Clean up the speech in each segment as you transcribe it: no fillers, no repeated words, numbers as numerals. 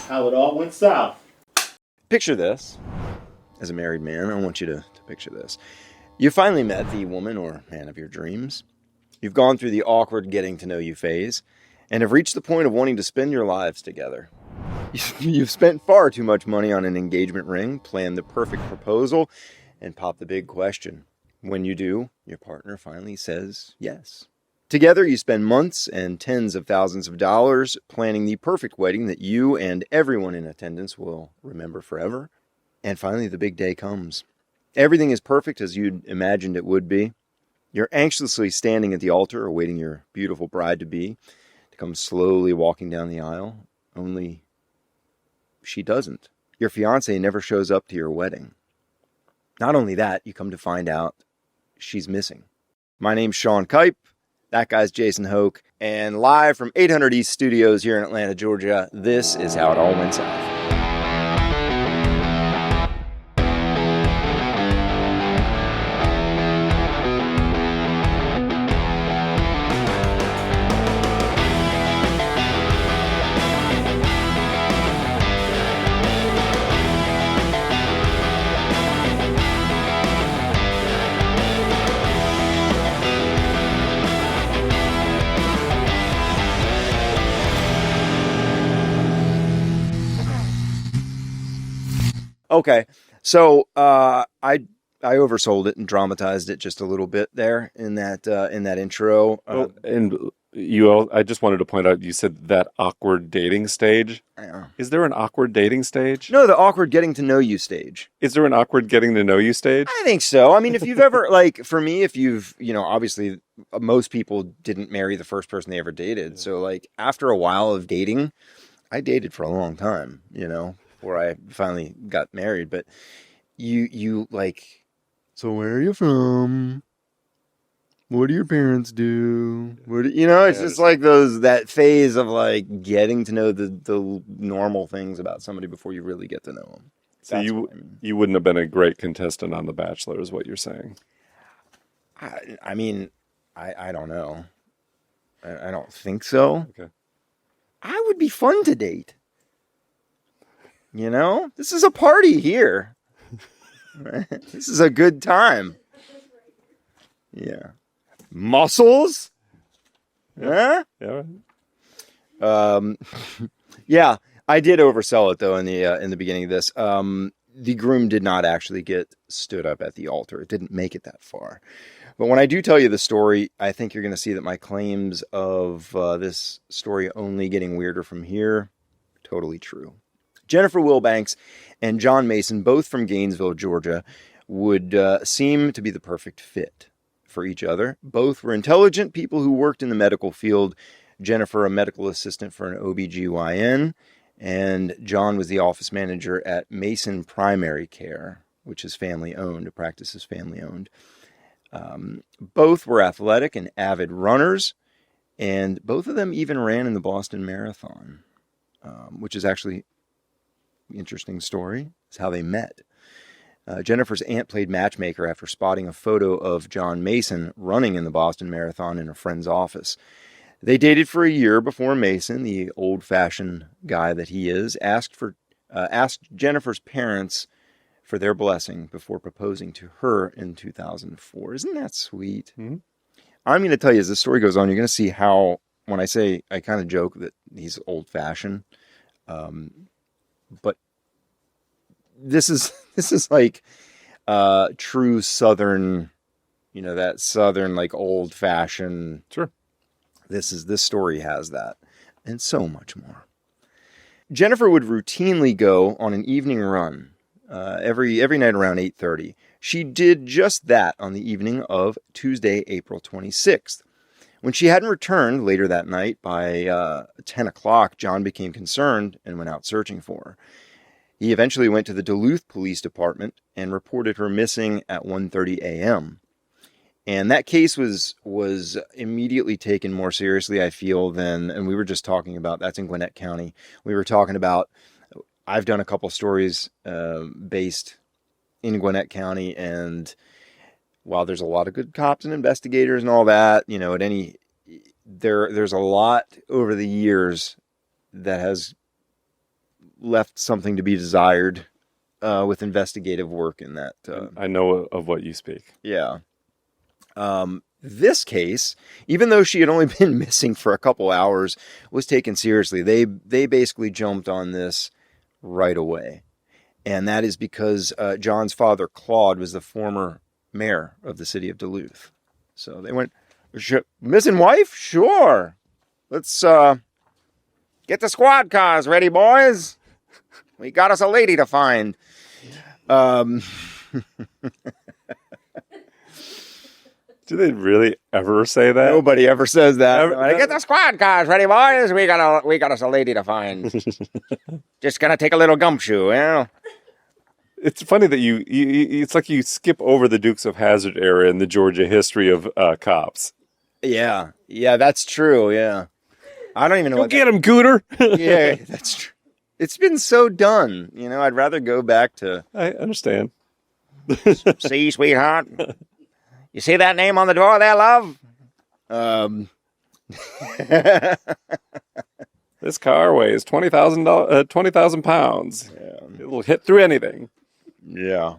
how it all went south. Picture this. As a married man, I want you to picture this. You finally met the woman or man of your dreams. You've gone through the awkward getting to know you phase and have reached the point of wanting to spend your lives together. You've spent far too much money on an engagement ring, planned the perfect proposal, and popped the big question. When you do, your partner finally says yes. Together, you spend months and tens of thousands of dollars planning the perfect wedding that you and everyone in attendance will remember forever. And finally, the big day comes. Everything is perfect as you'd imagined it would be. You're anxiously standing at the altar, awaiting your beautiful bride-to-be to come slowly walking down the aisle. Only she doesn't. Your fiancé never shows up to your wedding. Not only that, you come to find out she's missing. My name's Sean Kipe. That guy's Jason Hoch. And live from 800 East Studios here in Atlanta, Georgia, this is how it all went south. Okay, so I oversold it and dramatized it just a little bit there in that intro. I just wanted to point out, you said that awkward dating stage. Is there an awkward dating stage? No, the awkward getting to know you stage. Is there an awkward getting to know you stage? I think so. I mean, if you've ever, like, for me, if you've, obviously most people didn't marry the first person they ever dated. So, like, after a while of dating, I dated for a long time, before I finally got married. But you like, so where are you from? What do your parents do? It's just like that phase of like getting to know the normal things about somebody before you really get to know them. So you wouldn't have been a great contestant on The Bachelor, is what you're saying? I mean, I don't know. I don't think so. Okay. I would be fun to date. This is a party here. This is a good time. Yeah. Muscles? Huh? Yeah. Yeah, I did oversell it though in the beginning of this. The groom did not actually get stood up at the altar. It didn't make it that far. But when I do tell you the story, I think you're going to see that my claims of this story only getting weirder from here, totally true. Jennifer Wilbanks and John Mason, both from Gainesville, Georgia, would seem to be the perfect fit for each other. Both were intelligent people who worked in the medical field. Jennifer, a medical assistant for an OBGYN, and John was the office manager at Mason Primary Care, which is family-owned. A practice is family-owned. Both were athletic and avid runners, and both of them even ran in the Boston Marathon, which is actually an interesting story. It's how they met. Jennifer's aunt played matchmaker after spotting a photo of John Mason running in the Boston Marathon in a friend's office. They dated for a year before Mason, the old-fashioned guy that he is, asked Jennifer's parents for their blessing before proposing to her in 2004. Isn't that sweet? Mm-hmm. I'm going to tell you, as the story goes on, you're going to see how, when I say, I kind of joke that he's old-fashioned, but this is like true Southern, that Southern, like, old-fashioned. Sure. This story has that, and so much more. Jennifer would routinely go on an evening run every night around 8:30. She did just that on the evening of Tuesday, April 26th. When she hadn't returned later that night by 10 o'clock, John became concerned and went out searching for her. He eventually went to the Duluth Police Department and reported her missing at 1:30 a.m. And that case was immediately taken more seriously, I feel, and we were just talking about, that's in Gwinnett County. We were talking about, I've done a couple stories based in Gwinnett County, and while there's a lot of good cops and investigators and all that, there's a lot over the years that has left something to be desired with investigative work in that. I know of what you speak. Yeah. This case, even though she had only been missing for a couple hours, was taken seriously. They basically jumped on this right away. And that is because John's father, Claude, was the former mayor of the city of Duluth. So they went, missing wife? Sure. Let's get the squad cars ready, boys. We got us a lady to find. Do they really ever say that? Nobody ever says that. Get the squad cars ready, boys. We got us a lady to find. Just gonna take a little gumshoe, you know. It's funny that you it's like you skip over the Dukes of Hazzard era in the Georgia history of cops. Yeah, that's true. Yeah, I don't even know. Go get him, Gooter. Yeah, that's true. It's been so done. You know, I'd rather go back to. I understand. See, sweetheart. You see that name on the door there, love? This car weighs 20,000 pounds. Yeah. It'll hit through anything. Yeah.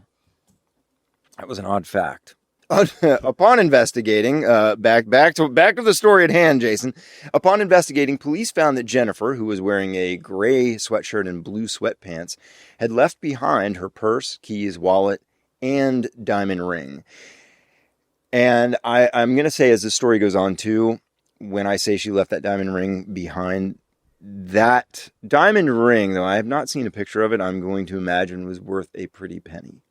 That was an odd fact. Upon investigating, back to the story at hand, Jason. Upon investigating, police found that Jennifer, who was wearing a gray sweatshirt and blue sweatpants, had left behind her purse, keys, wallet, and diamond ring. And I'm going to say, as the story goes on too, when I say she left that diamond ring behind, that diamond ring, though I have not seen a picture of it, I'm going to imagine was worth a pretty penny.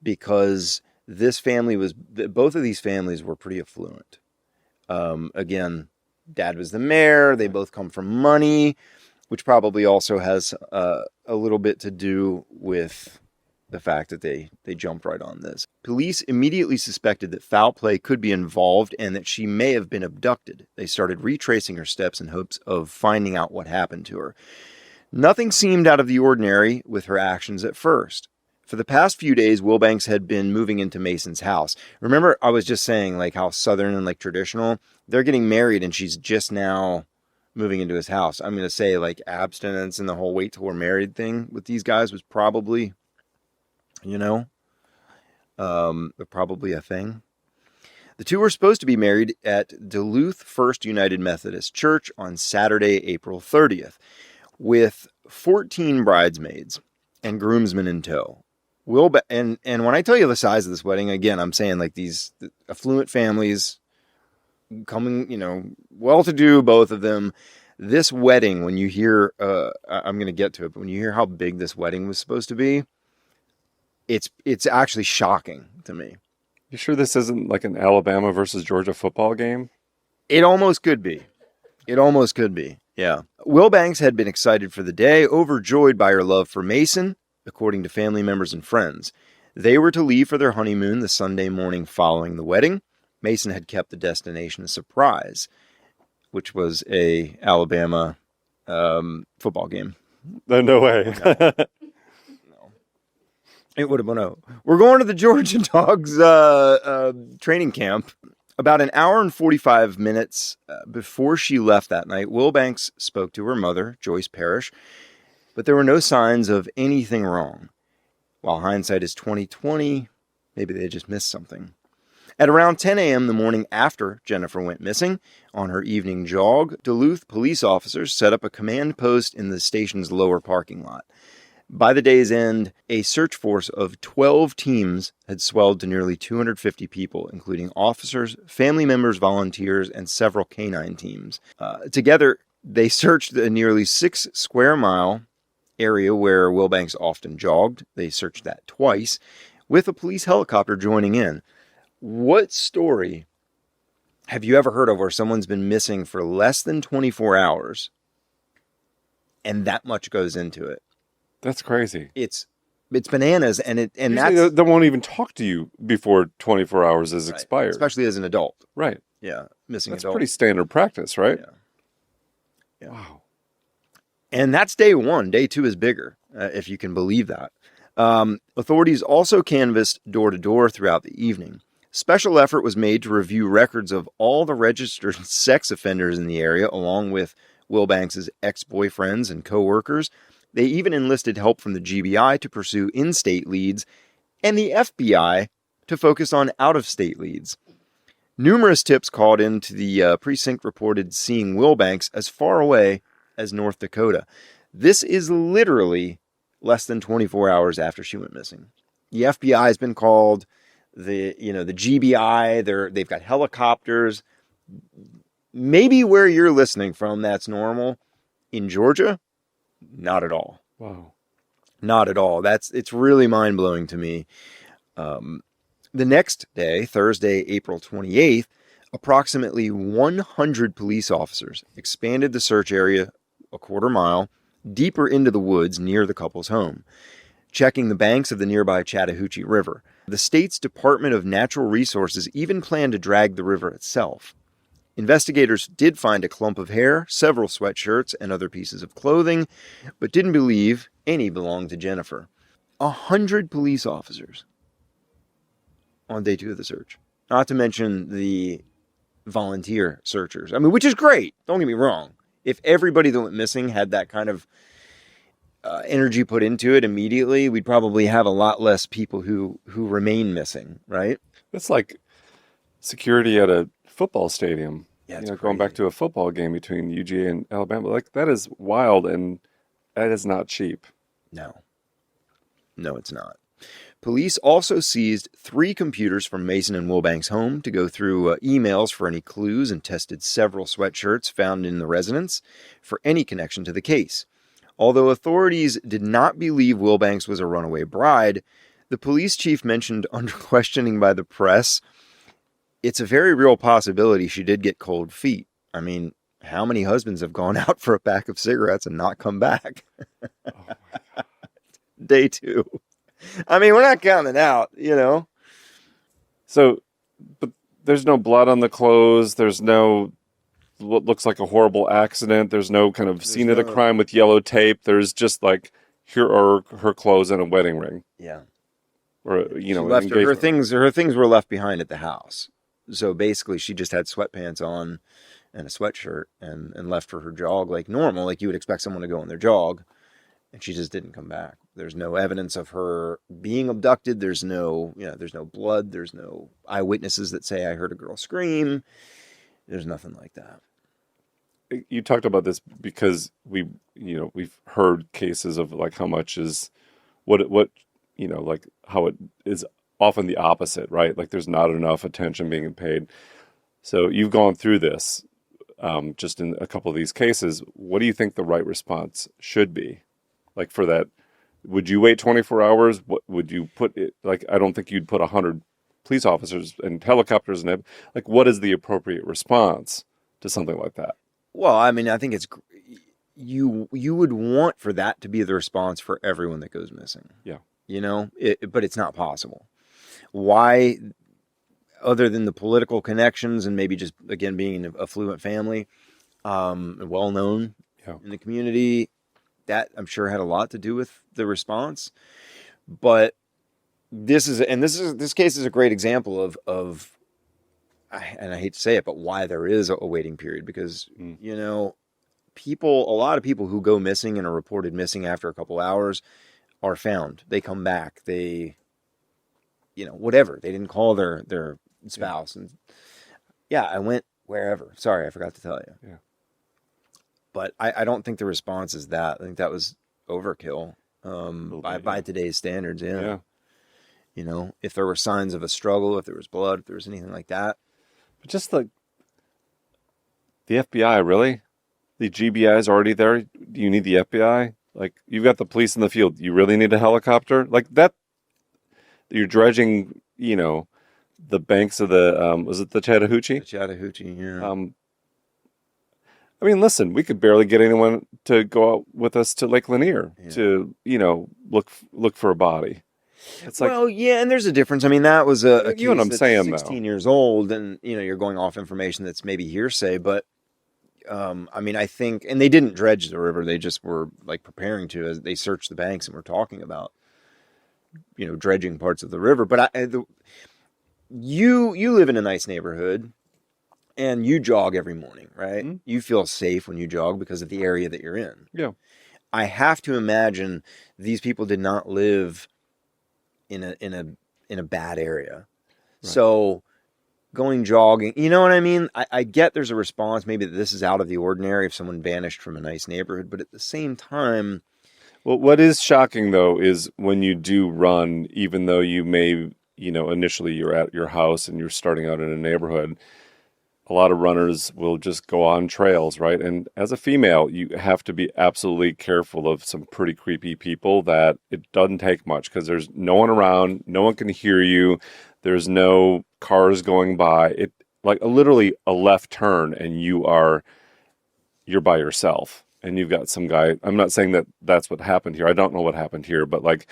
Because both of these families were pretty affluent. Again, dad was the mayor. They both come from money, which probably also has a little bit to do with the fact that they jumped right on this. Police immediately suspected that foul play could be involved and that she may have been abducted. They started retracing her steps in hopes of finding out what happened to her. Nothing seemed out of the ordinary with her actions at first. For the past few days, Wilbanks had been moving into Mason's house. Remember, I was just saying like how Southern and like traditional, they're getting married and she's just now moving into his house. I'm going to say like abstinence and the whole wait till we're married thing with these guys was probably, probably a thing. The two were supposed to be married at Duluth First United Methodist Church on Saturday, April 30th, with 14 bridesmaids and groomsmen in tow. And when I tell you the size of this wedding, again, I'm saying like these affluent families coming, well-to-do, both of them. This wedding, when you hear, I'm going to get to it, but when you hear how big this wedding was supposed to be, it's actually shocking to me. You sure this isn't like an Alabama versus Georgia football game? It almost could be. Yeah. Wilbanks had been excited for the day, overjoyed by her love for Mason, according to family members and friends. They were to leave for their honeymoon the Sunday morning following the wedding. Mason had kept the destination a surprise, which was a Alabama football game. No way. No. It would have been, we're going to the Georgia Dogs training camp. About an hour and 45 minutes before she left that night, Wilbanks spoke to her mother, Joyce Parrish, but there were no signs of anything wrong. While hindsight is 20/20, maybe they just missed something. At around 10 a.m. the morning after Jennifer went missing, on her evening jog, Duluth police officers set up a command post in the station's lower parking lot. By the day's end, a search force of 12 teams had swelled to nearly 250 people, including officers, family members, volunteers, and several canine teams. Together, they searched a nearly 6 square mile area where Wilbanks often jogged. They searched that twice, with a police helicopter joining in. What story have you ever heard of where someone's been missing for less than 24 hours and that much goes into it? That's crazy. It's bananas, and Usually they won't even talk to you before 24 hours is expired. Especially as an adult. Right. Yeah, missing That's adult. pretty standard practice, right? Yeah. Wow. And that's day one. Day two is bigger, if you can believe that. Authorities also canvassed door to door throughout the evening. Special effort was made to review records of all the registered sex offenders in the area, along with Wilbanks' ex-boyfriends and co-workers. They even enlisted help from the GBI to pursue in-state leads and the FBI to focus on out-of-state leads. Numerous tips called into the precinct reported seeing Wilbanks as far away as North Dakota. This is literally less than 24 hours after she went missing. The FBI has been called, the GBI, they've got helicopters. Maybe where you're listening from, that's normal. In Georgia, not at all. Wow. Not at all. It's really mind-blowing to me. The next day, Thursday, April 28th, approximately 100 police officers expanded the search area a quarter mile deeper into the woods near the couple's home, checking the banks of the nearby Chattahoochee River. The state's Department of Natural Resources even planned to drag the river itself. Investigators did find a clump of hair, several sweatshirts, and other pieces of clothing, but didn't believe any belonged to Jennifer. 100 police officers on day 2 of the search. Not to mention the volunteer searchers. I mean, which is great. Don't get me wrong. If everybody that went missing had that kind of energy put into it immediately, we'd probably have a lot less people who remain missing, right? That's like security at a football stadium. Yeah, going back to a football game between UGA and Alabama. Like, that is wild, and that is not cheap. No, it's not. Police also seized 3 computers from Mason and Wilbanks' home to go through emails for any clues and tested several sweatshirts found in the residence for any connection to the case. Although authorities did not believe Wilbanks was a runaway bride, the police chief mentioned under questioning by the press, it's a very real possibility she did get cold feet. I mean, how many husbands have gone out for a pack of cigarettes and not come back? Oh my God. Day 2. I mean, we're not counting it out, So, but there's no blood on the clothes. There's no what looks like a horrible accident. There's no kind of scene of the crime with yellow tape. There's just like, here are her clothes and a wedding ring. Yeah. Or, she left her things were left behind at the house. So basically she just had sweatpants on and a sweatshirt and left for her jog like normal, like you would expect someone to go on their jog. And she just didn't come back. There's no evidence of her being abducted. There's no blood. There's no eyewitnesses that say I heard a girl scream. There's nothing like that. You talked about this because we've heard cases of like how much is like how it is often the opposite, right? Like there's not enough attention being paid. So you've gone through this just in a couple of these cases. What do you think the right response should be? Like for that, would you wait 24 hours? What would you put it? Like, I don't think you'd put 100 police officers and helicopters and like, what is the appropriate response to something like that? Well, I mean, I think it's you would want for that to be the response for everyone that goes missing. Yeah. But it's not possible. Why, other than the political connections and maybe just, again, being an affluent family, well-known in the community, that I'm sure had a lot to do with the response. But this case is a great example of, and I hate to say it, but why there is a waiting period, because, a lot of people who go missing and are reported missing after a couple hours are found. They come back. They, whatever. They didn't call their spouse. And I went wherever. Sorry, I forgot to tell you. Yeah. But I don't think the response is that. I think that was overkill by today's standards. Yeah. If there were signs of a struggle, if there was blood, if there was anything like that. But just the FBI, really? The GBI is already there? Do you need the FBI? Like, you've got the police in the field. You really need a helicopter? Like that, you're dredging, the banks of the, was it the Chattahoochee? The Chattahoochee, yeah. I mean, listen, we could barely get anyone to go out with us to Lake Lanier to, look for a body. It's like, well, yeah, and there's a difference. I mean, that was a case you know what I'm that's saying, 16 years old, and you're going off information that's maybe hearsay. But I mean, I think, and they didn't dredge the river; they just were like preparing to as they searched the banks, and we're talking about dredging parts of the river. But you live in a nice neighborhood. And you jog every morning, right? Mm-hmm. You feel safe when you jog because of the area that you're in. Yeah. I have to imagine these people did not live in a bad area. Right. So going jogging, you know what I mean? I get there's a response, maybe that this is out of the ordinary if someone vanished from a nice neighborhood, but at the same time, Well, what is shocking though is when you do run, even though you may, initially you're at your house and you're starting out in a neighborhood, a lot of runners will just go on trails, right? And as a female, you have to be absolutely careful of some pretty creepy people that it doesn't take much because there's no one around, no one can hear you, there's no cars going by. It like literally a left turn and you're by yourself and you've got some guy. I'm not saying that that's what happened here. I don't know what happened here, but like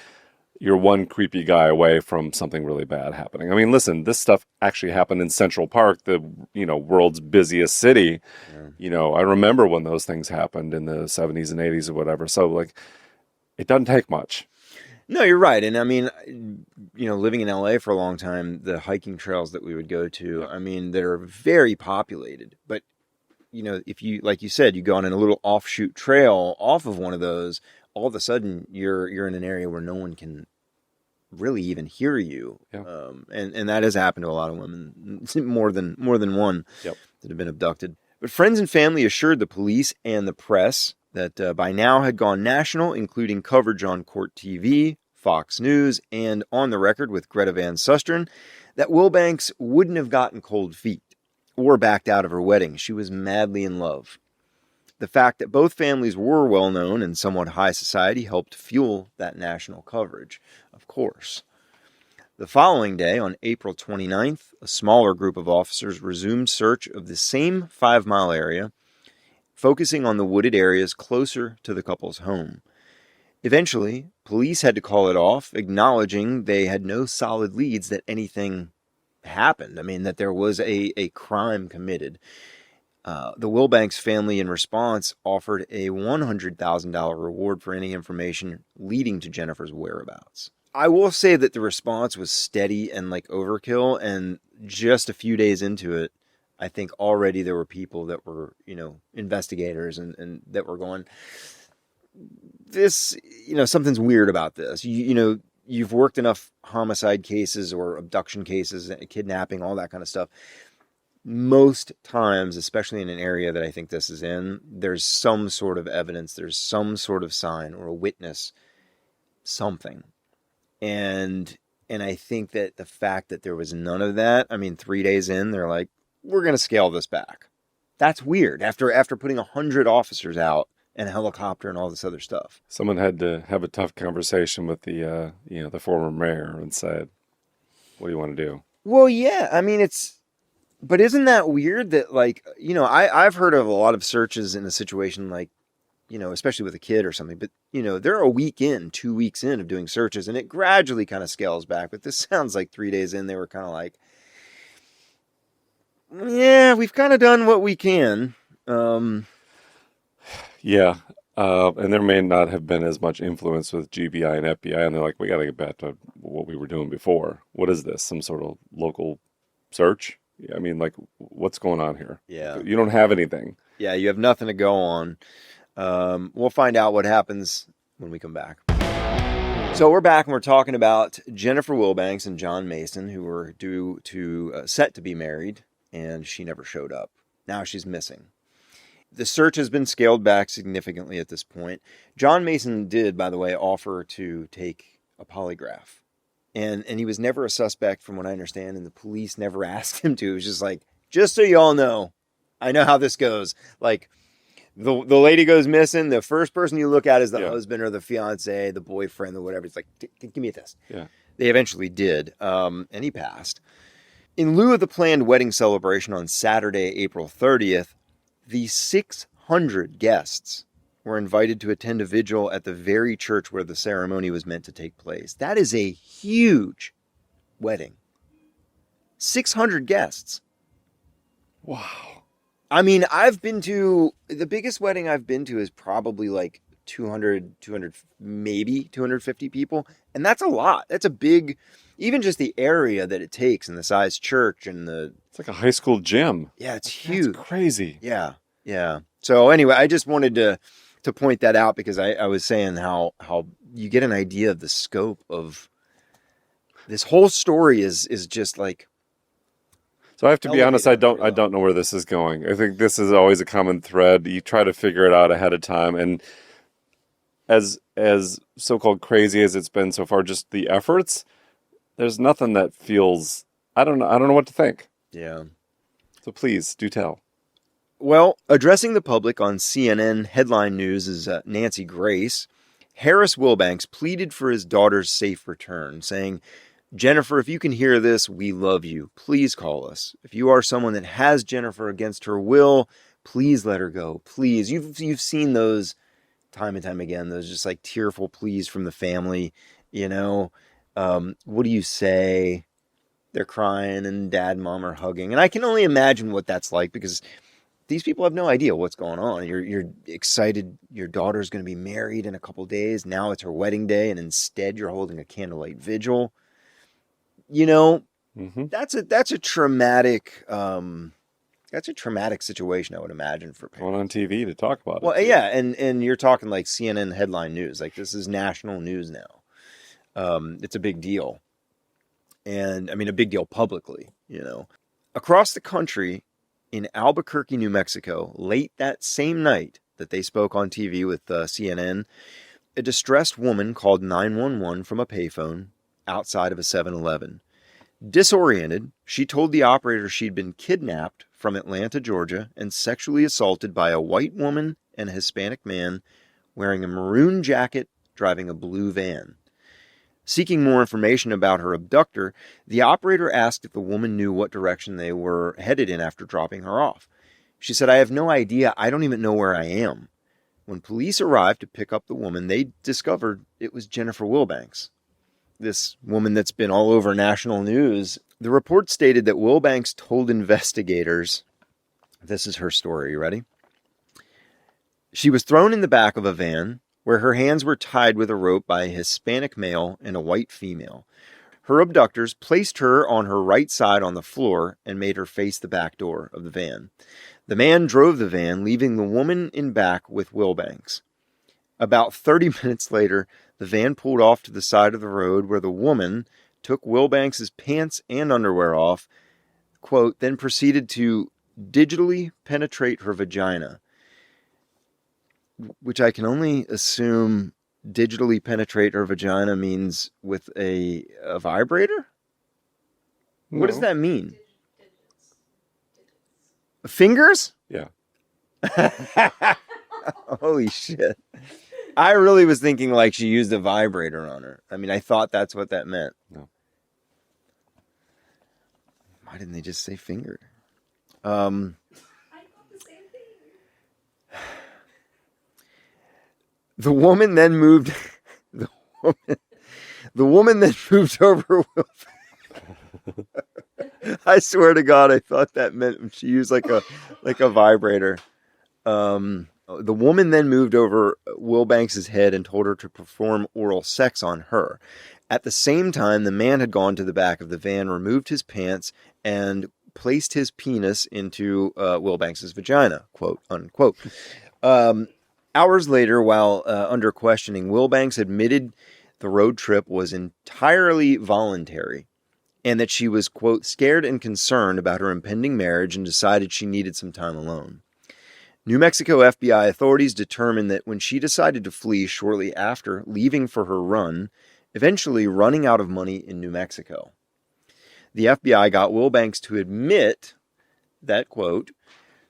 you're one creepy guy away from something really bad happening. I mean, listen, this stuff actually happened in Central Park, the, world's busiest city. yeah. I remember when those things happened in the 70s and 80s or whatever. So like it doesn't take much. No, you're right. And I mean, living in LA for a long time, the hiking trails that we would go to, I mean, they're very populated. But, if you, like you said, you go on a little offshoot trail off of one of those, all of a sudden you're in an area where no one can really even hear you. Yeah. And that has happened to a lot of women, more than one Yep. that have been abducted. But friends and family assured the police and the press that by now had gone national, including coverage on Court TV, Fox News, and On the Record with Greta Van Susteren, that Wilbanks wouldn't have gotten cold feet or backed out of her wedding. She was madly in love. The fact that both families were well known and somewhat high society helped fuel that national coverage, of course. The following day, on April 29th, a smaller group of officers resumed search of the same 5-mile area, focusing on the wooded areas closer to the couple's home. Eventually, police had to call it off, acknowledging they had no solid leads that anything happened. I mean, that there was a crime committed. The Wilbanks family, in response, offered a $100,000 reward for any information leading to Jennifer's whereabouts. I will say that the response was steady and like overkill, and just a few days into it, I think already there were people that were, investigators and that were going, this, something's weird about this. You've worked enough homicide cases or abduction cases, kidnapping, all that kind of stuff. Most times, especially in an area that I think this is in, there's some sort of evidence, there's some sort of sign or a witness, something. And I think that the fact that there was none of that, I mean, 3 days in, they're like, we're going to scale this back. That's weird. After putting 100 officers out and a helicopter and all this other stuff. Someone had to have a tough conversation with the former mayor and said, what do you want to do? Well, yeah, I mean, but isn't that weird that, like, I've heard of a lot of searches in a situation like, especially with a kid or something, but, they're a week in, 2 weeks in of doing searches, and it gradually kind of scales back. But this sounds like 3 days in, they were kind of like, yeah, we've kind of done what we can. Yeah. And there may not have been as much influence with GBI and FBI, and they're like, we got to get back to what we were doing before. What is this? Some sort of local search? I mean, like, what's going on here? Yeah. You don't have anything. Yeah, you have nothing to go on. We'll find out what happens when we come back. So we're back and we're talking about Jennifer Wilbanks and John Mason, who were due to set to be married, and she never showed up. Now she's missing. The search has been scaled back significantly at this point. John Mason did, by the way, offer to take a polygraph. And he was never a suspect, from what I understand, and the police never asked him to. It was just like, just so you all know, I know how this goes. Like, the lady goes missing. The first person you look at is the husband or the fiance, the boyfriend or whatever. It's like, give me a test. Yeah. They eventually did, and he passed. In lieu of the planned wedding celebration on Saturday, April 30th, the 600 guests were invited to attend a vigil at the very church where the ceremony was meant to take place. That is a huge wedding. 600 guests. Wow. I mean, the biggest wedding I've been to is probably like 200, maybe 250 people. And that's a lot. That's a big, even just the area that it takes and the size church and it's like a high school gym. Yeah, it's huge. That's crazy. Yeah. So anyway, I just wanted to to point that out because I was saying how you get an idea of the scope of this whole story is just like So I have to be honest, elevated I on every don't level. know where this is going. I think this is always a common thread. You try to figure it out ahead of time, and as so-called crazy as it's been so far, just the efforts, there's nothing that feels I don't know what to think. Yeah. So please do tell. Well, addressing the public on CNN headline news is Nancy Grace. Harris Wilbanks pleaded for his daughter's safe return, saying, Jennifer, if you can hear this, we love you. Please call us. If you are someone that has Jennifer against her will, please let her go. Please. You've seen those time and time again, those just like tearful pleas from the family, you know. What do you say? They're crying and dad and mom are hugging. And I can only imagine what that's like because these people have no idea what's going on. You're excited your daughter's going to be married in a couple days. Now it's her wedding day and instead you're holding a candlelight vigil. You know, Hmm. that's a traumatic that's a traumatic situation I would imagine for Going on parents. TV to talk about it Well, too. yeah, and you're talking like CNN headline news. Like this is national news now. It's a big deal. And I mean a big deal publicly, you know. Across the country in Albuquerque, New Mexico, late that same night that they spoke on TV with CNN, a distressed woman called 911 from a payphone outside of a 7-Eleven. Disoriented, she told the operator she'd been kidnapped from Atlanta, Georgia, and sexually assaulted by a white woman and a Hispanic man wearing a maroon jacket driving a blue van. Seeking more information about her abductor, the operator asked if the woman knew what direction they were headed in after dropping her off. She said, I have no idea. I don't even know where I am. When police arrived to pick up the woman, they discovered it was Jennifer Wilbanks, this woman that's been all over national news. The report stated that Wilbanks told investigators, this is her story, you ready? She was thrown in the back of a van where her hands were tied with a rope by a Hispanic male and a white female. Her abductors placed her on her right side on the floor and made her face the back door of the van. The man drove the van, leaving the woman in back with Wilbanks. About 30 minutes later, the van pulled off to the side of the road where the woman took Wilbanks' pants and underwear off, quote, then proceeded to digitally penetrate her vagina, which I can only assume digitally penetrate her vagina means with a vibrator? What does No. that mean? Fingers? Yeah. Holy shit. I really was thinking like she used a vibrator on her. I mean, I thought that's what that meant. No. Why didn't they just say fingered? I thought the same thing. The woman then moved. The woman, the woman then moved over. I swear to God, I thought that meant she used like a vibrator. The woman then moved over Wilbanks' head and told her to perform oral sex on her. At the same time, the man had gone to the back of the van, removed his pants, and placed his penis into Wilbanks' vagina, quote unquote. Hours later, while under questioning, Wilbanks admitted the road trip was entirely voluntary and that she was, quote, scared and concerned about her impending marriage and decided she needed some time alone. New Mexico FBI authorities determined that when she decided to flee shortly after leaving for her run, eventually running out of money in New Mexico, the FBI got Wilbanks to admit that, quote,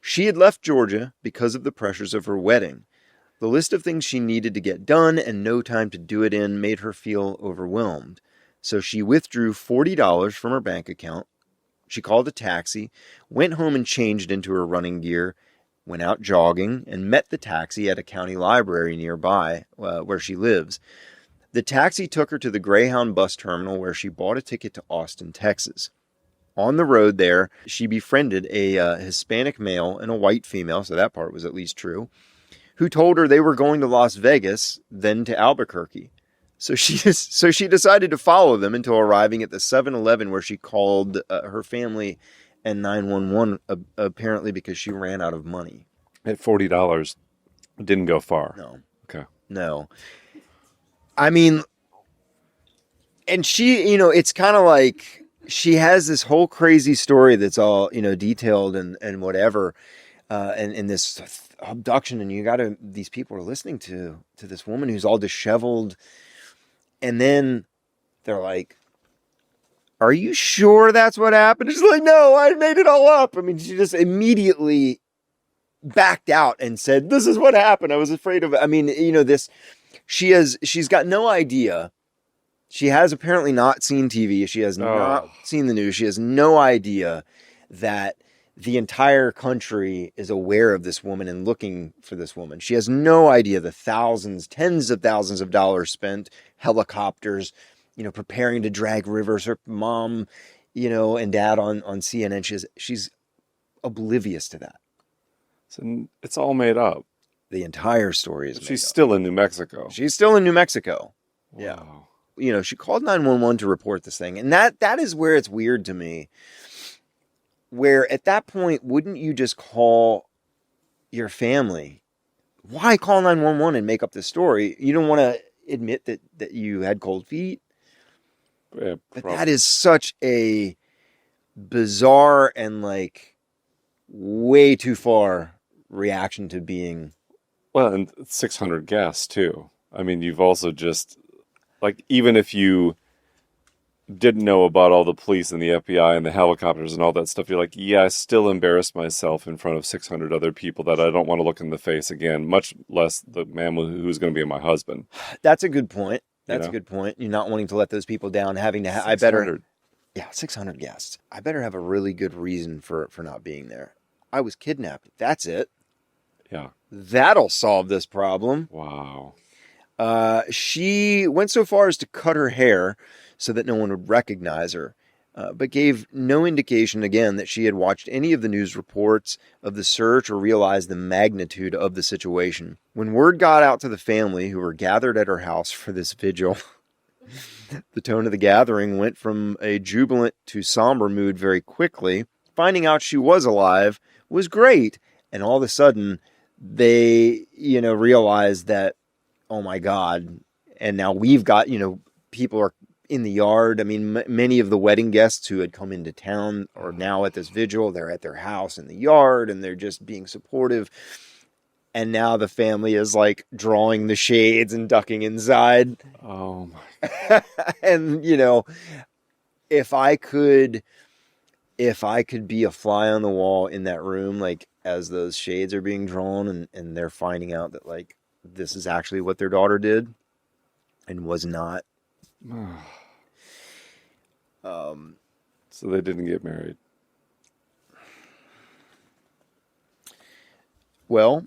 she had left Georgia because of the pressures of her wedding. The list of things she needed to get done and no time to do it in made her feel overwhelmed. So she withdrew $40 from her bank account. She called a taxi, went home and changed into her running gear, went out jogging, and met the taxi at a county library nearby where she lives. The taxi took her to the Greyhound bus terminal where she bought a ticket to Austin, Texas. On the road there, she befriended a Hispanic male and a white female, so that part was at least true, who told her they were going to Las Vegas, then to Albuquerque. So she decided to follow them until arriving at the 7-Eleven where she called her family and 911 apparently because she ran out of money. At $40, It didn't go far. No, Okay. no. I mean, and she, it's kind of like she has this whole crazy story that's all, detailed and whatever, and this abduction, and these people are listening to this woman who's all disheveled, and then they're like, "Are you sure that's what happened?" She's like, "No, I made it all up." I mean, she just immediately backed out and said, "This is what happened. I was afraid of it." I mean, she's got no idea. She has apparently not seen TV. She has not seen the news. She has no idea that the entire country is aware of this woman and looking for this woman. She has no idea the thousands, tens of thousands of dollars spent, helicopters, preparing to drag Rivers, her mom, and dad on CNN. She's oblivious to that. So it's all made up. The entire story is made She's up. still in New Mexico. She's still in New Mexico. Wow. Yeah. She called 911 to report this thing. And that is where it's weird to me. Where at that point, wouldn't you just call your family? Why call 911 and make up this story? You don't want to admit that you had cold feet. Yeah, But that is such a bizarre and way too far reaction to being. Well, and 600 guests too. I mean, you've also just even if you didn't know about all the police and the FBI and the helicopters and all that stuff, you're like, yeah, I still embarrassed myself in front of 600 other people that I don't want to look in the face again, much less the man who's going to be my husband. That's a good point. That's a good point. You're not wanting to let those people down, having to I better. Yeah, 600 guests. I better have a really good reason for not being there. I was kidnapped. That's it. Yeah. That'll solve this problem. Wow. She went so far as to cut her hair so that no one would recognize her, but gave no indication again that she had watched any of the news reports of the search or realized the magnitude of the situation. When word got out to the family who were gathered at her house for this vigil, the tone of the gathering went from a jubilant to somber mood very quickly. Finding out she was alive was great, and all of a sudden they, realized that, oh my God, and now we've got, people are in the yard. I mean, many of the wedding guests who had come into town are now at this vigil. They're at their house in the yard, and they're just being supportive. And now the family is drawing the shades and ducking inside. Oh my. And, if I could be a fly on the wall in that room, as those shades are being drawn and they're finding out that this is actually what their daughter did and was not. So they didn't get married. Well,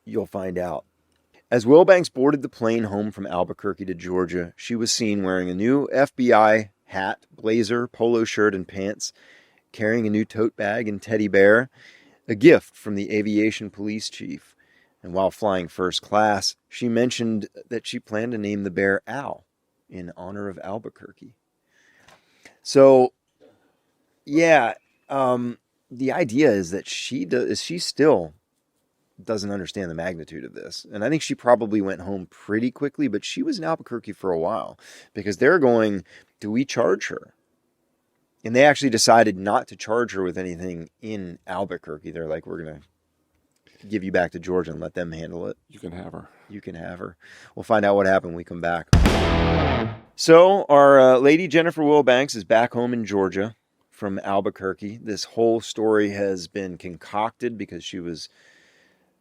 you'll find out. As Wilbanks boarded the plane home from Albuquerque to Georgia, she was seen wearing a new FBI hat, blazer, polo shirt, and pants, carrying a new tote bag and teddy bear, a gift from the aviation police chief. And while flying first class, she mentioned that she planned to name the bear Al in honor of Albuquerque. So, yeah, the idea is that she still doesn't understand the magnitude of this. And I think she probably went home pretty quickly, but she was in Albuquerque for a while because they're going, do we charge her? And they actually decided not to charge her with anything in Albuquerque. They're like, we're going to give you back to Georgia and let them handle it. You can have her. You can have her. We'll find out what happened when we come back. So our lady Jennifer Wilbanks is back home in Georgia from Albuquerque. This whole story has been concocted because she was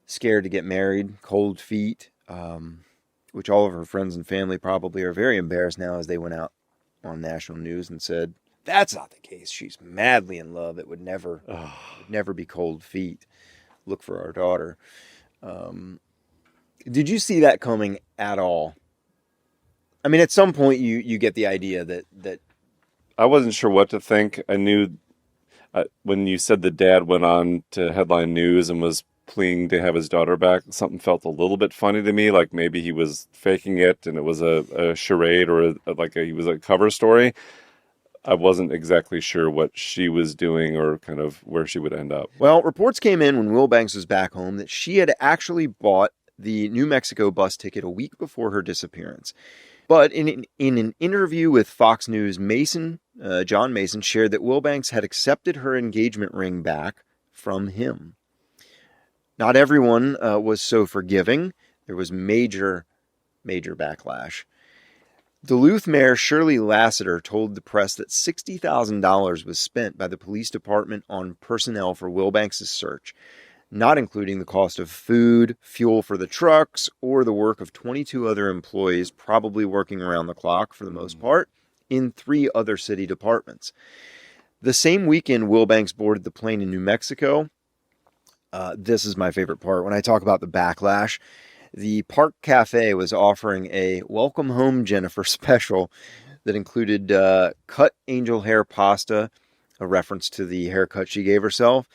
scared to get married, cold feet, which all of her friends and family probably are very embarrassed now as they went out on national news and said, that's not the case. She's madly in love. It would never be cold feet. Look for our daughter. Did you see that coming at all? I mean, at some point you get the idea that I wasn't sure what to think. I knew when you said the dad went on to headline news and was pleading to have his daughter back, something felt a little bit funny to me, like maybe he was faking it and it was a charade or he was a cover story. I wasn't exactly sure what she was doing or kind of where she would end up. Well, reports came in when Wilbanks was back home that she had actually bought the New Mexico bus ticket a week before her disappearance. But in an interview with Fox News, John Mason shared that Wilbanks had accepted her engagement ring back from him. Not everyone was so forgiving. There was major backlash. Duluth Mayor Shirley Lassiter told the press that $60,000 was spent by the police department on personnel for Wilbanks' search, not including the cost of food, fuel for the trucks, or the work of 22 other employees, probably working around the clock for the most part, in 3 other city departments. The same weekend Wilbanks boarded the plane in New Mexico. This is my favorite part. When I talk about the backlash, the Park Cafe was offering a Welcome Home Jennifer special that included cut angel hair pasta, a reference to the haircut she gave herself,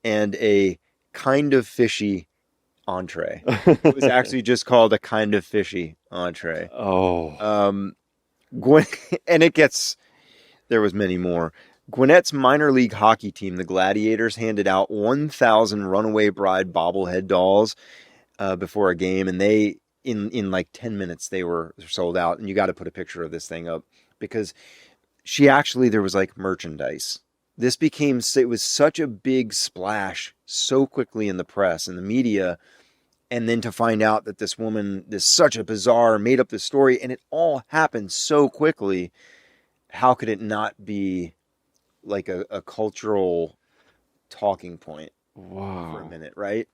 and a kind of fishy entree. It was actually just called a kind of fishy entree. Oh. And there was many more. Gwinnett's minor league hockey team, the Gladiators, handed out 1,000 Runaway Bride bobblehead dolls before a game, and they in like 10 minutes they were sold out. And you got to put a picture of this thing up because there was like merchandise. It was such a big splash so quickly in the press and the media, and then to find out that this woman, such a bizarre, made up this story, and it all happened so quickly. How could it not be like a cultural talking point for a minute, right?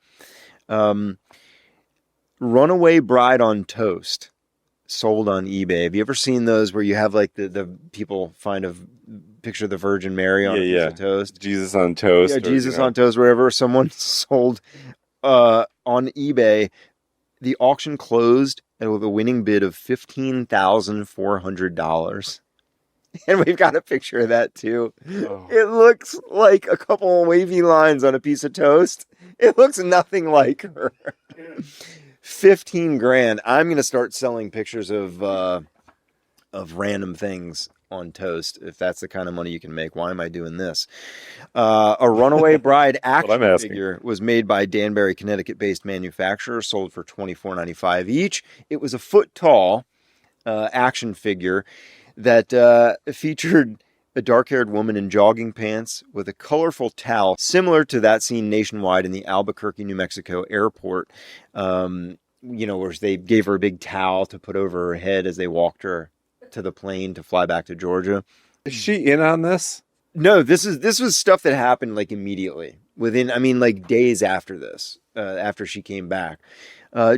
Runaway Bride on Toast, sold on eBay. Have you ever seen those where you have like the people find a picture of the Virgin Mary on a piece of toast? Jesus on toast. Yeah, Jesus on toast, wherever. Someone sold on eBay. The auction closed with a winning bid of $15,400. And we've got a picture of that too. Oh. It looks like a couple of wavy lines on a piece of toast. It looks nothing like her. 15 grand. I'm going to start selling pictures of random things on toast. If that's the kind of money you can make, why am I doing this? A Runaway Bride action figure was made by Danbury, Connecticut-based manufacturer, sold for $24.95 each. It was a foot tall action figure that featured a dark-haired woman in jogging pants with a colorful towel, similar to that seen nationwide in the Albuquerque, New Mexico airport, where they gave her a big towel to put over her head as they walked her to the plane to fly back to Georgia. Is she in on this? No, this was stuff that happened like immediately, like days after this, after she came back.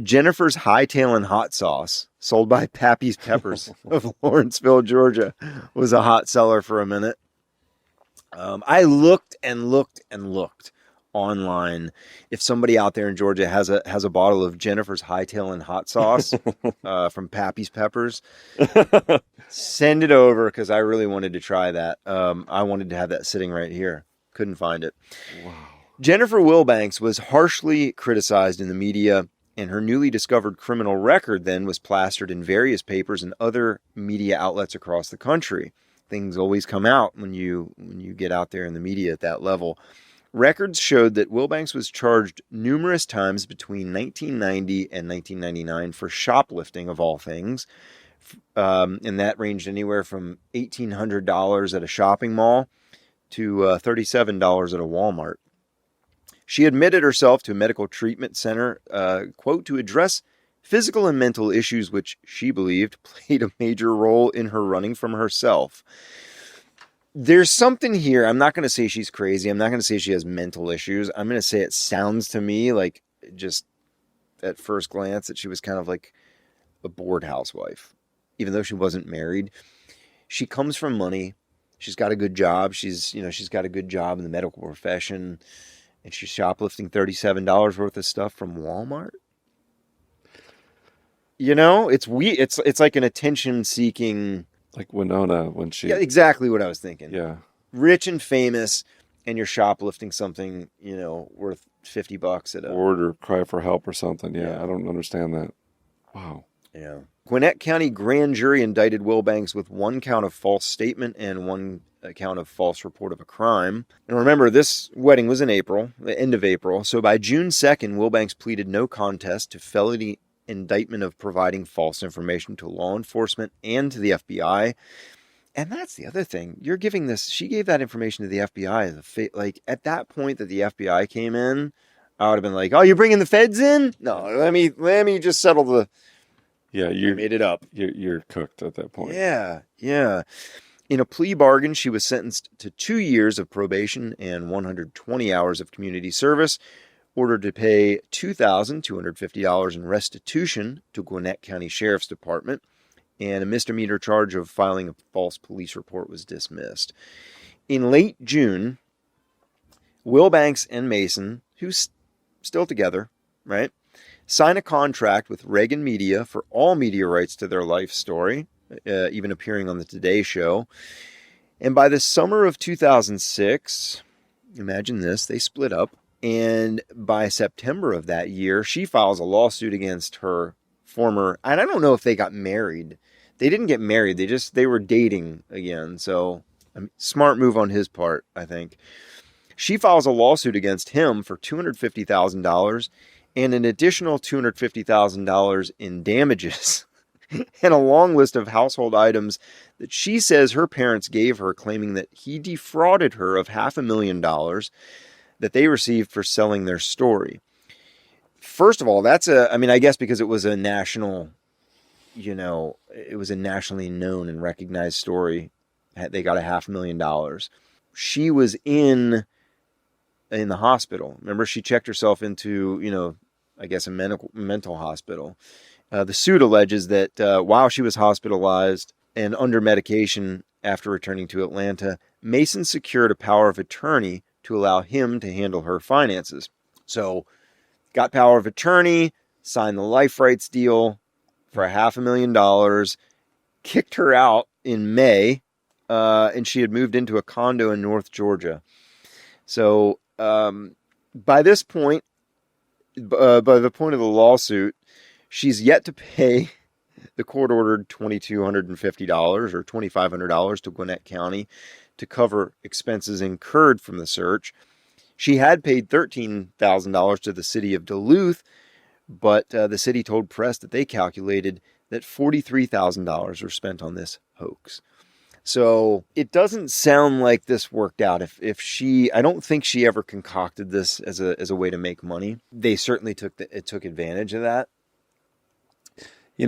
Jennifer's Hightailin' Hot Sauce, sold by Pappy's Peppers of Lawrenceville, Georgia, was a hot seller for a minute. I looked and looked and looked online. If somebody out there in Georgia has a bottle of Jennifer's Hightailin' Hot Sauce from Pappy's Peppers, send it over because I really wanted to try that. I wanted to have that sitting right here. Couldn't find it. Wow. Jennifer Wilbanks was harshly criticized in the media, and her newly discovered criminal record then was plastered in various papers and other media outlets across the country. Things always come out when you get out there in the media at that level. Records showed that Wilbanks was charged numerous times between 1990 and 1999 for shoplifting, of all things. And that ranged anywhere from $1,800 at a shopping mall to $37 at a Walmart. She admitted herself to a medical treatment center, quote, to address physical and mental issues which she believed played a major role in her running from herself. There's something here. I'm not going to say she's crazy. I'm not going to say she has mental issues. I'm going to say it sounds to me like, just at first glance, that she was kind of like a bored housewife. Even though she wasn't married, she comes from money. She's got a good job. She's got a good job in the medical profession. And she's shoplifting $37 worth of stuff from Walmart. It's it's like an attention-seeking, like Winona when she. Yeah, exactly what I was thinking. Yeah, rich and famous, and you're shoplifting something worth $50 at a or cry for help or something. Yeah, I don't understand that. Wow. Yeah. Gwinnett County grand jury indicted Wilbanks with 1 count of false statement and 1 count of false report of a crime. And remember, this wedding was in April, the end of April. So by June 2nd, Wilbanks pleaded no contest to felony indictment of providing false information to law enforcement and to the FBI. And that's the other thing. You're giving this, she gave that information to the FBI as like at that point that the FBI came in, I would have been like, "Oh, you're bringing the feds in? No, let me just settle the." Yeah, you made it up. You're cooked at that point. Yeah. In a plea bargain, she was sentenced to 2 years of probation and 120 hours of community service, ordered to pay $2,250 in restitution to Gwinnett County Sheriff's Department, and a misdemeanor charge of filing a false police report was dismissed. In late June, Wilbanks and Mason, who's still together, right, sign a contract with Reagan Media for all media rights to their life story, even appearing on the Today Show. And by the summer of 2006, imagine this, they split up. And by September of that year, she files a lawsuit against her former, and I don't know if they got married. They didn't get married. They were dating again. So smart move on his part, I think. She files a lawsuit against him for $250,000 and an additional $250,000 in damages and a long list of household items that she says her parents gave her, claiming that he defrauded her of $500,000 that they received for selling their story. First of all, I guess because it was a national, it was a nationally known and recognized story. They got $500,000. She was in the hospital. Remember, she checked herself into, I guess a mental hospital. The suit alleges that while she was hospitalized and under medication after returning to Atlanta, Mason secured a power of attorney to allow him to handle her finances. So, got power of attorney, signed the life rights deal for $500,000, kicked her out in May, and she had moved into a condo in North Georgia. So, by this point, by the point of the lawsuit, she's yet to pay the court-ordered $2,250 or $2,500 to Gwinnett County to cover expenses incurred from the search. She had paid $13,000 to the city of Duluth, but the city told press that they calculated that $43,000 were spent on this hoax. So it doesn't sound like this worked out. I don't think she ever concocted this as a way to make money. They certainly took advantage of that. You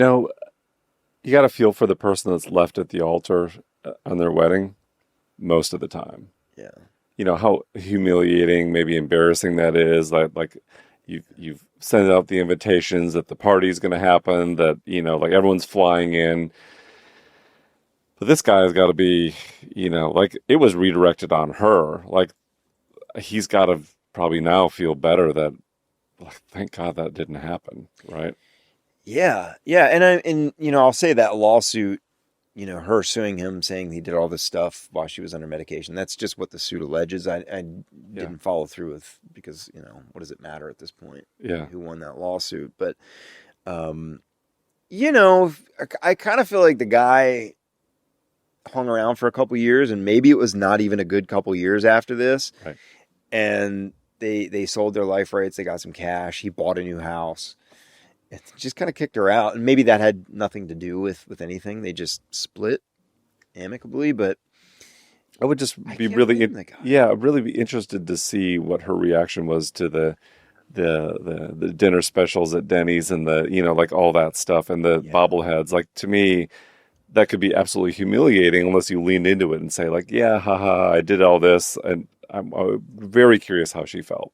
got to feel for the person that's left at the altar on their wedding most of the time. Yeah. How humiliating, maybe embarrassing that is. Like you've sent out the invitations that the party's going to happen, that, like everyone's flying in. But this guy has got to be, like it was redirected on her. Like he's got to probably now feel better that, like, thank God that didn't happen. Right. Yeah. Yeah. And I'll say that lawsuit, her suing him, saying he did all this stuff while she was under medication. That's just what the suit alleges. I didn't follow through with, because, what does it matter at this point? Yeah. Who won that lawsuit? But, I kind of feel like the guy hung around for a couple years, and maybe it was not even a good couple years after this. Right. And they sold their life rights. They got some cash. He bought a new house. It just kind of kicked her out, and maybe that had nothing to do with anything. They just split amicably. But I would just be really interested to see what her reaction was to the dinner specials at Denny's and the like all that stuff and the bobbleheads. Like, to me, that could be absolutely humiliating unless you lean into it and say, like, yeah, haha, I did all this, and I'm very curious how she felt.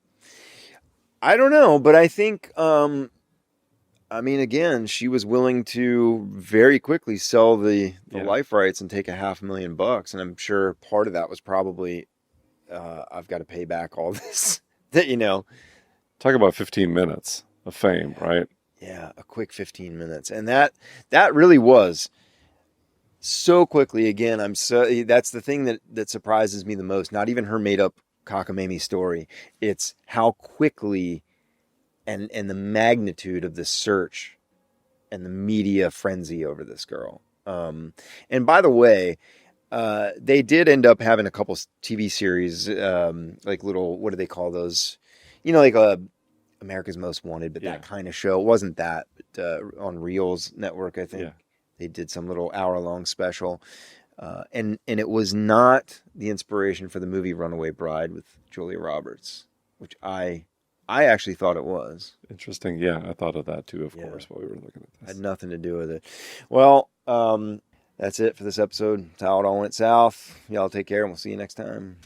I don't know, but I think. Again, she was willing to very quickly sell the life rights and take $500,000, and I'm sure part of that was probably, I've got to pay back all this. Talk about 15 minutes of fame, right? Yeah, a quick 15 minutes, and that really was so quickly. Again, that's the thing that surprises me the most. Not even her made up cockamamie story; it's how quickly. And the magnitude of this search and the media frenzy over this girl. And by the way, they did end up having a couple TV series, like little, what do they call those? Like America's Most Wanted, but that kind of show. It wasn't that, but on Reel's network, I think they did some little hour-long special. And it was not the inspiration for the movie Runaway Bride with Julia Roberts, which I actually thought it was. Interesting. Yeah, I thought of that too, of course, while we were looking at this. Had nothing to do with it. Well, that's it for this episode. It's how it all went south. Y'all take care, and we'll see you next time.